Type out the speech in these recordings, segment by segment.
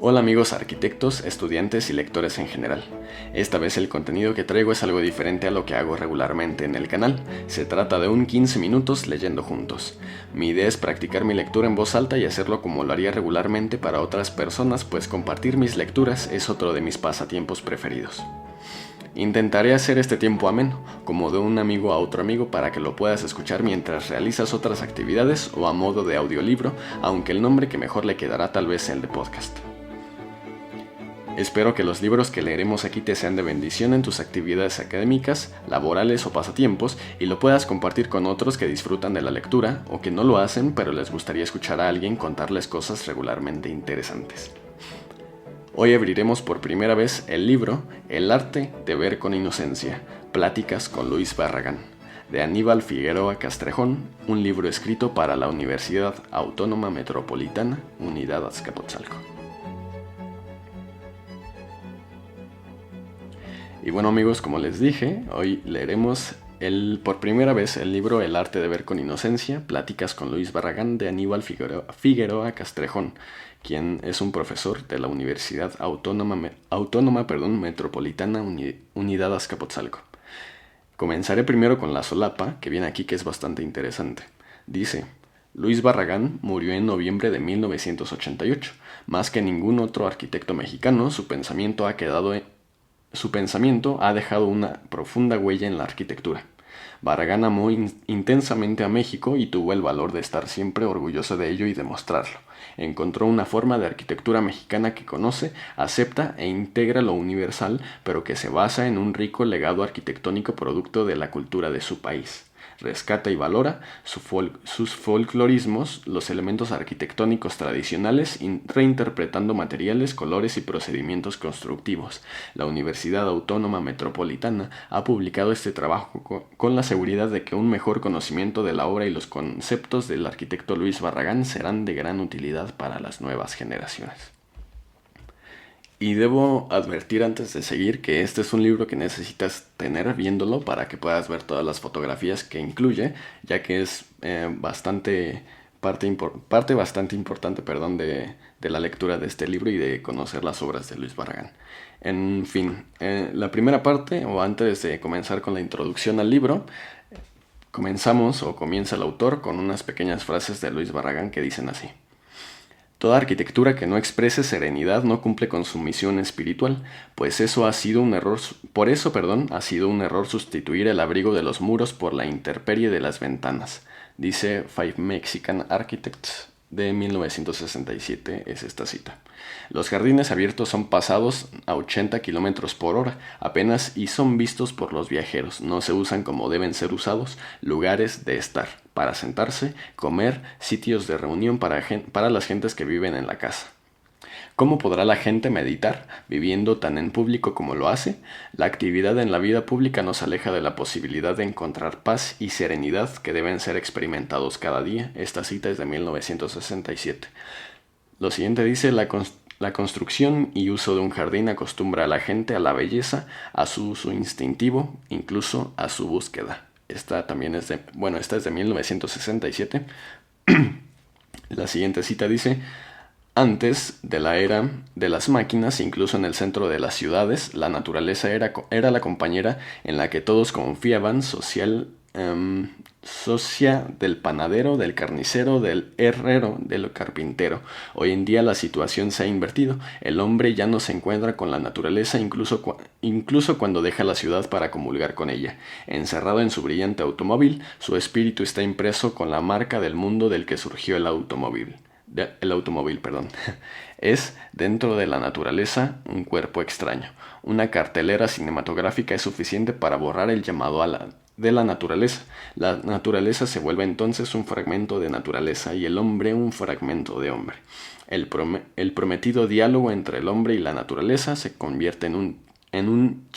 Hola amigos arquitectos, estudiantes y lectores en general. Esta vez el contenido que traigo es algo diferente a lo que hago regularmente en el canal. Se trata de un 15 minutos leyendo juntos. Mi idea es practicar mi lectura en voz alta y hacerlo como lo haría regularmente para otras personas, pues compartir mis lecturas es otro de mis pasatiempos preferidos. Intentaré hacer este tiempo ameno, como de un amigo a otro amigo para que lo puedas escuchar mientras realizas otras actividades o a modo de audiolibro, aunque el nombre que mejor le quedará tal vez el de podcast. Espero que los libros que leeremos aquí te sean de bendición en tus actividades académicas, laborales o pasatiempos y lo puedas compartir con otros que disfrutan de la lectura o que no lo hacen pero les gustaría escuchar a alguien contarles cosas regularmente interesantes. Hoy abriremos por primera vez el libro El arte de ver con inocencia, Pláticas con Luis Barragán, de Aníbal Figueroa Castrejón, un libro escrito para la Universidad Autónoma Metropolitana, Unidad Azcapotzalco. Y bueno amigos, como les dije, hoy leeremos por primera vez el libro El arte de ver con inocencia, Pláticas con Luis Barragán, de Aníbal Figueroa Castrejón, quien es un profesor de la Universidad Autónoma Metropolitana Unidad Azcapotzalco. Comenzaré primero con la solapa, que viene aquí, que es bastante interesante. Dice: Luis Barragán murió en noviembre de 1988. Más que ningún otro arquitecto mexicano, su pensamiento ha dejado una profunda huella en la arquitectura. Barragán amó intensamente a México y tuvo el valor de estar siempre orgulloso de ello y demostrarlo. Encontró una forma de arquitectura mexicana que conoce, acepta e integra lo universal, pero que se basa en un rico legado arquitectónico producto de la cultura de su país. Rescata y valora sus folclorismos, los elementos arquitectónicos tradicionales, reinterpretando materiales, colores y procedimientos constructivos. La Universidad Autónoma Metropolitana ha publicado este trabajo con la seguridad de que un mejor conocimiento de la obra y los conceptos del arquitecto Luis Barragán serán de gran utilidad para las nuevas generaciones. Y debo advertir antes de seguir que este es un libro que necesitas tener viéndolo para que puedas ver todas las fotografías que incluye, ya que es parte bastante importante de la lectura de este libro y de conocer las obras de Luis Barragán. En fin, la primera parte, o antes de comenzar con la introducción al libro, comienza el autor con unas pequeñas frases de Luis Barragán que dicen así: Toda arquitectura que no exprese serenidad no cumple con su misión espiritual, pues ha sido un error sustituir el abrigo de los muros por la intemperie de las ventanas. Dice Five Mexican Architects de 1967, es esta cita. Los jardines abiertos son pasados a 80 km por hora, apenas y son vistos por los viajeros. No se usan como deben ser usados, lugares de estar, para sentarse, comer, sitios de reunión para las gentes que viven en la casa. ¿Cómo podrá la gente meditar, viviendo tan en público como lo hace? La actividad en la vida pública nos aleja de la posibilidad de encontrar paz y serenidad que deben ser experimentados cada día. Esta cita es de 1967. Lo siguiente dice: la construcción y uso de un jardín acostumbra a la gente a la belleza, a su uso instintivo, incluso a su búsqueda. Esta es de 1967. La siguiente cita dice: antes de la era de las máquinas, incluso en el centro de las ciudades, la naturaleza era la compañera en la que todos confiaban, socia del panadero, del carnicero, del herrero, del carpintero. Hoy en día la situación se ha invertido. El hombre ya no se encuentra con la naturaleza incluso cuando deja la ciudad para comulgar con ella. Encerrado en su brillante automóvil, su espíritu está impreso con la marca del mundo del que surgió el automóvil. Es, dentro de la naturaleza, un cuerpo extraño. Una cartelera cinematográfica es suficiente para borrar el llamado de la naturaleza. La naturaleza se vuelve entonces un fragmento de naturaleza y el hombre un fragmento de hombre. El prometido diálogo entre el hombre y la naturaleza se convierte en un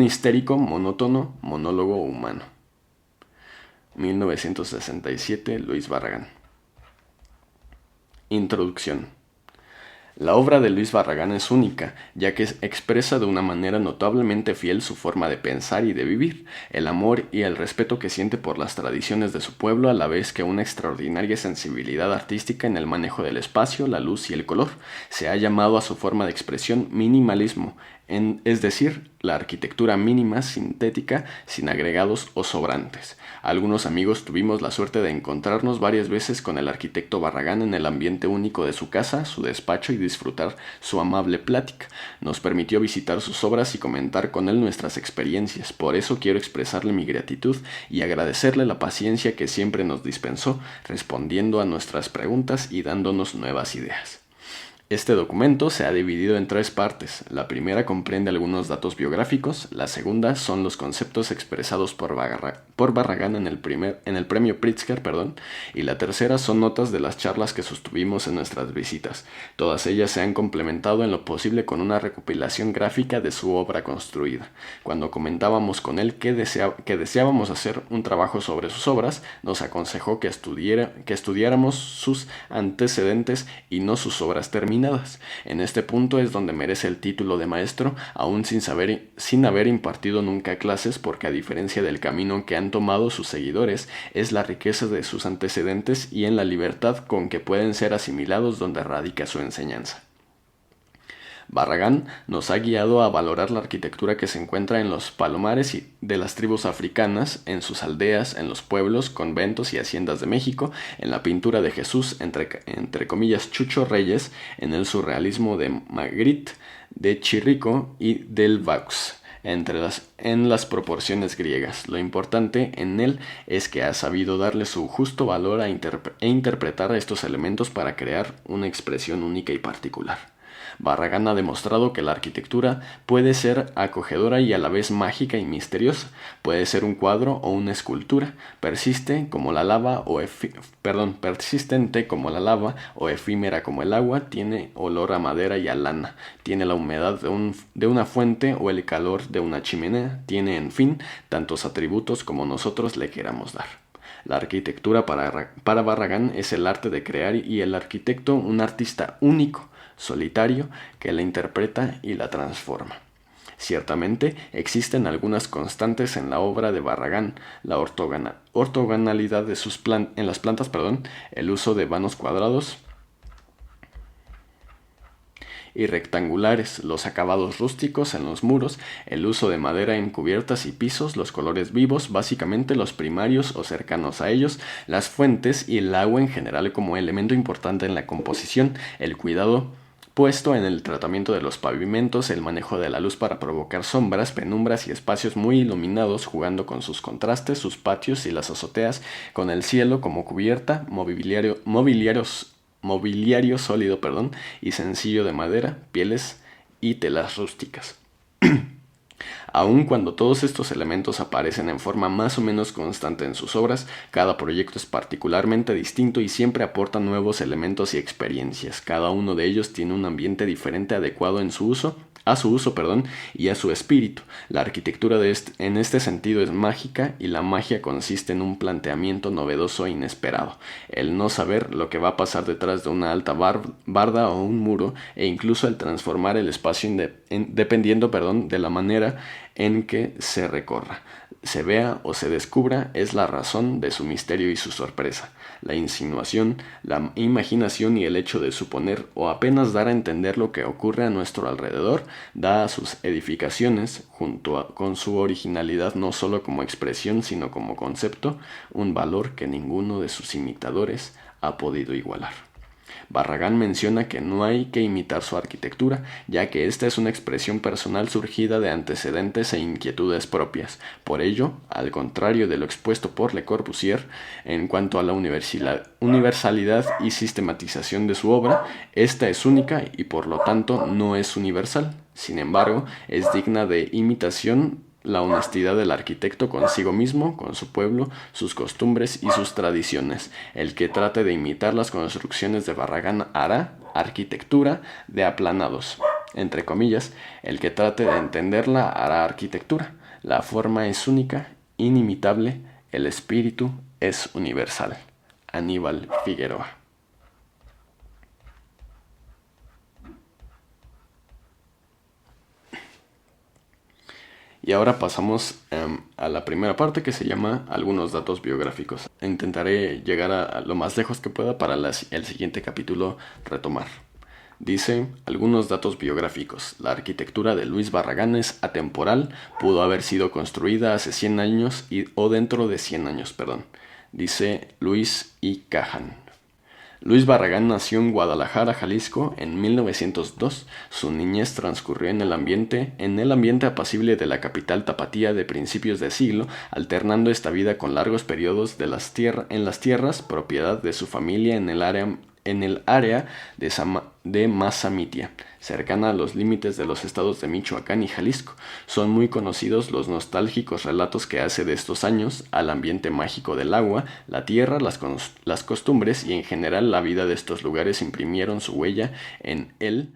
histérico, monótono monólogo humano. 1967, Luis Barragán. Introducción. La obra de Luis Barragán es única, ya que expresa de una manera notablemente fiel su forma de pensar y de vivir, el amor y el respeto que siente por las tradiciones de su pueblo, a la vez que una extraordinaria sensibilidad artística en el manejo del espacio, la luz y el color. Se ha llamado a su forma de expresión minimalismo, es decir, la arquitectura mínima, sintética, sin agregados o sobrantes. Algunos amigos tuvimos la suerte de encontrarnos varias veces con el arquitecto Barragán en el ambiente único de su casa, su despacho y disfrutar su amable plática. Nos permitió visitar sus obras y comentar con él nuestras experiencias. Por eso quiero expresarle mi gratitud y agradecerle la paciencia que siempre nos dispensó, respondiendo a nuestras preguntas y dándonos nuevas ideas. Este documento se ha dividido en 3 partes. La primera comprende algunos datos biográficos, la segunda son los conceptos expresados por Barragán en el premio Pritzker, y la tercera son notas de las charlas que sostuvimos en nuestras visitas. Todas ellas se han complementado en lo posible con una recopilación gráfica de su obra construida. Cuando comentábamos con él que deseábamos hacer un trabajo sobre sus obras, nos aconsejó que estudiáramos sus antecedentes y no sus obras terminadas. En este punto es donde merece el título de maestro, aún sin haber impartido nunca clases, porque a diferencia del camino que han tomado sus seguidores, es la riqueza de sus antecedentes y en la libertad con que pueden ser asimilados donde radica su enseñanza. Barragán nos ha guiado a valorar la arquitectura que se encuentra en los palomares de las tribus africanas, en sus aldeas, en los pueblos, conventos y haciendas de México, en la pintura de Jesús, entre comillas Chucho Reyes, en el surrealismo de Magritte, de Chirico y del Vaux, en las proporciones griegas. Lo importante en él es que ha sabido darle su justo valor e interpretar estos elementos para crear una expresión única y particular. Barragán ha demostrado que la arquitectura puede ser acogedora y a la vez mágica y misteriosa. Puede ser un cuadro o una escultura, persistente como la lava o efímera como el agua, tiene olor a madera y a lana, tiene la humedad de una fuente o el calor de una chimenea, tiene, en fin, tantos atributos como nosotros le queramos dar. La arquitectura para Barragán es el arte de crear y el arquitecto un artista único, solitario, que la interpreta y la transforma. Ciertamente existen algunas constantes en la obra de Barragán: la ortogonalidad de en las plantas, el uso de vanos cuadrados y rectangulares, los acabados rústicos en los muros, el uso de madera en cubiertas y pisos, los colores vivos, básicamente los primarios o cercanos a ellos, las fuentes y el agua en general como elemento importante en la composición, el cuidado puesto en el tratamiento de los pavimentos, el manejo de la luz para provocar sombras, penumbras y espacios muy iluminados, jugando con sus contrastes, sus patios y las azoteas, con el cielo como cubierta, mobiliario sólido, y sencillo de madera, pieles y telas rústicas. Aun cuando todos estos elementos aparecen en forma más o menos constante en sus obras, cada proyecto es particularmente distinto y siempre aporta nuevos elementos y experiencias. Cada uno de ellos tiene un ambiente diferente adecuado a su uso y a su espíritu. La arquitectura en este sentido es mágica, y la magia consiste en un planteamiento novedoso e inesperado, el no saber lo que va a pasar detrás de una alta barda o un muro, e incluso el transformar el espacio dependiendo de la manera en que se recorra, se vea o se descubra, es la razón de su misterio y su sorpresa. La insinuación, la imaginación y el hecho de suponer o apenas dar a entender lo que ocurre a nuestro alrededor da a sus edificaciones, con su originalidad no solo como expresión sino como concepto, un valor que ninguno de sus imitadores ha podido igualar. Barragán menciona que no hay que imitar su arquitectura, ya que esta es una expresión personal surgida de antecedentes e inquietudes propias. Por ello, al contrario de lo expuesto por Le Corbusier, en cuanto a la universalidad y sistematización de su obra, esta es única y por lo tanto no es universal. Sin embargo, es digna de imitación la honestidad del arquitecto consigo mismo, con su pueblo, sus costumbres y sus tradiciones. El que trate de imitar las construcciones de Barragán hará arquitectura de aplanados. Entre comillas, el que trate de entenderla hará arquitectura. La forma es única, inimitable, el espíritu es universal. Aníbal Figueroa. Y ahora pasamos a la primera parte, que se llama algunos datos biográficos. Intentaré llegar a lo más lejos que pueda para el siguiente capítulo retomar. Dice, algunos datos biográficos. La arquitectura de Luis Barragán es atemporal, pudo haber sido construida hace 100 años o dentro de 100 años, perdón. Dice Luis I. Cajan. Luis Barragán nació en Guadalajara, Jalisco, en 1902. Su niñez transcurrió en el ambiente apacible de la capital tapatía de principios de siglo, alternando esta vida con largos periodos en las tierras, propiedad de su familia en el área de Mazamitia, cercana a los límites de los estados de Michoacán y Jalisco. Son muy conocidos los nostálgicos relatos que hace de estos años al ambiente mágico del agua, la tierra, las costumbres y en general la vida de estos lugares imprimieron su huella en él.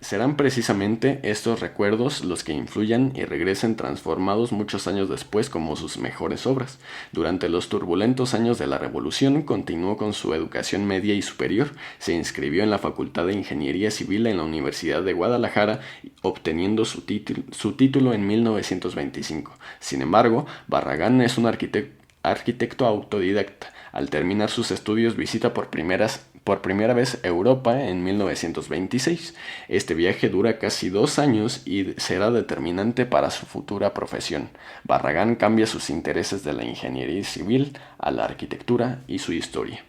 Serán precisamente estos recuerdos los que influyan y regresen transformados muchos años después como sus mejores obras. Durante los turbulentos años de la Revolución continuó con su educación media y superior, se inscribió en la Facultad de Ingeniería Civil en la Universidad de Guadalajara, obteniendo su título en 1925. Sin embargo, Barragán es un arquitecto autodidacta. Al terminar sus estudios visita por primera vez Europa en 1926. Este viaje dura casi 2 años y será determinante para su futura profesión. Barragán cambia sus intereses de la ingeniería civil a la arquitectura y su historia.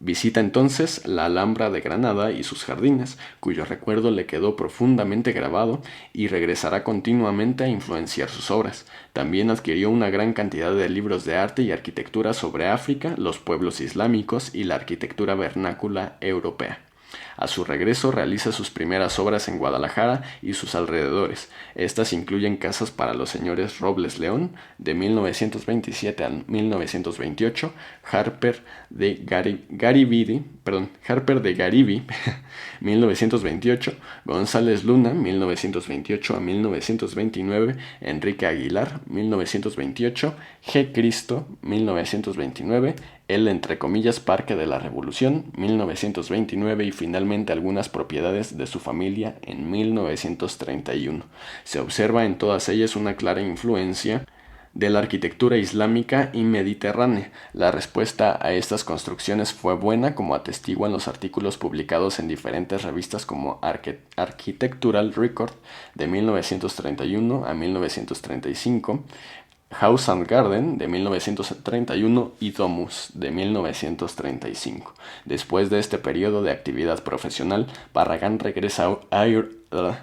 Visita entonces la Alhambra de Granada y sus jardines, cuyo recuerdo le quedó profundamente grabado, y regresará continuamente a influenciar sus obras. También adquirió una gran cantidad de libros de arte y arquitectura sobre África, los pueblos islámicos y la arquitectura vernácula europea. A su regreso realiza sus primeras obras en Guadalajara y sus alrededores. Estas incluyen casas para los señores Robles León, de 1927 a 1928, Harper de Garibi, 1928, González Luna, 1928 a 1929, Enrique Aguilar, 1928, G. Cristo, 1929, el entre comillas Parque de la Revolución, 1929 y finalmente algunas propiedades de su familia en 1931. Se observa en todas ellas una clara influencia de la arquitectura islámica y mediterránea. La respuesta a estas construcciones fue buena, como atestiguan los artículos publicados en diferentes revistas como Architectural Record de 1931 a 1935, House and Garden de 1931 y Domus de 1935. Después de este periodo de actividad profesional, Barragán regresa a Europa.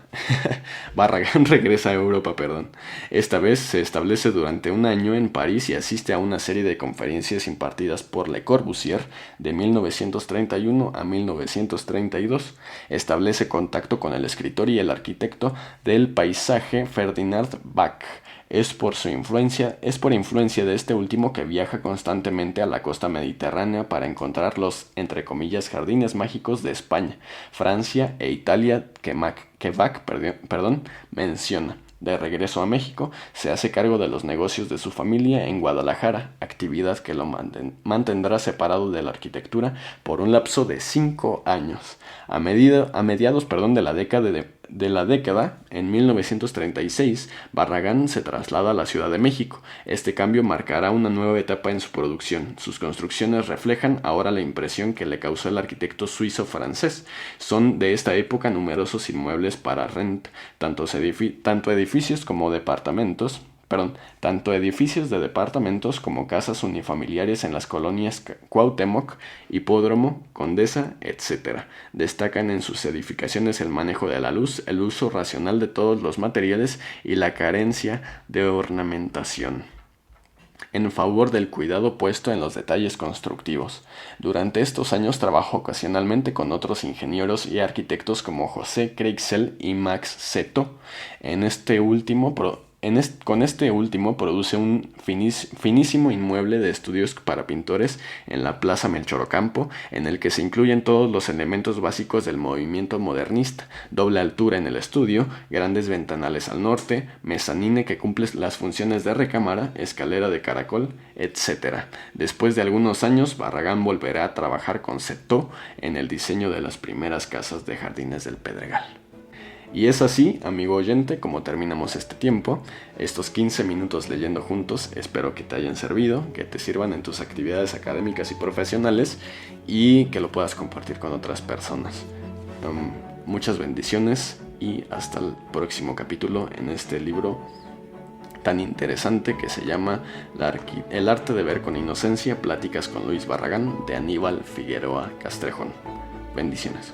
Esta vez se establece durante un año en París y asiste a una serie de conferencias impartidas por Le Corbusier de 1931 a 1932. Establece contacto con el escritor y el arquitecto del paisaje Ferdinand Bach. Es por influencia de este último que viaja constantemente a la costa mediterránea para encontrar los, entre comillas, jardines mágicos de España, Francia e Italia que Bach menciona. De regreso a México, se hace cargo de los negocios de su familia en Guadalajara, actividad que lo mantendrá separado de la arquitectura por un lapso de 5 años. A mediados de la década, en 1936, Barragán se traslada a la Ciudad de México. Este cambio marcará una nueva etapa en su producción. Sus construcciones reflejan ahora la impresión que le causó el arquitecto suizo-francés. Son de esta época numerosos inmuebles para renta, tanto edificios de departamentos como casas unifamiliares en las colonias Cuauhtémoc, Hipódromo, Condesa, etc. Destacan en sus edificaciones el manejo de la luz, el uso racional de todos los materiales y la carencia de ornamentación, en favor del cuidado puesto en los detalles constructivos. Durante estos años trabajó ocasionalmente con otros ingenieros y arquitectos como José Creixell y Max Seto. Con este último produce un finísimo inmueble de estudios para pintores en la Plaza Melchor Ocampo, en el que se incluyen todos los elementos básicos del movimiento modernista: doble altura en el estudio, grandes ventanales al norte, mezanine que cumple las funciones de recámara, escalera de caracol, etc. Después de algunos años, Barragán volverá a trabajar con Seto en el diseño de las primeras casas de Jardines del Pedregal. Y es así, amigo oyente, como terminamos este tiempo, estos 15 minutos leyendo juntos. Espero que te hayan servido, que te sirvan en tus actividades académicas y profesionales y que lo puedas compartir con otras personas. Muchas bendiciones y hasta el próximo capítulo en este libro tan interesante que se llama El arte de ver con inocencia, pláticas con Luis Barragán, de Aníbal Figueroa Castrejón. Bendiciones.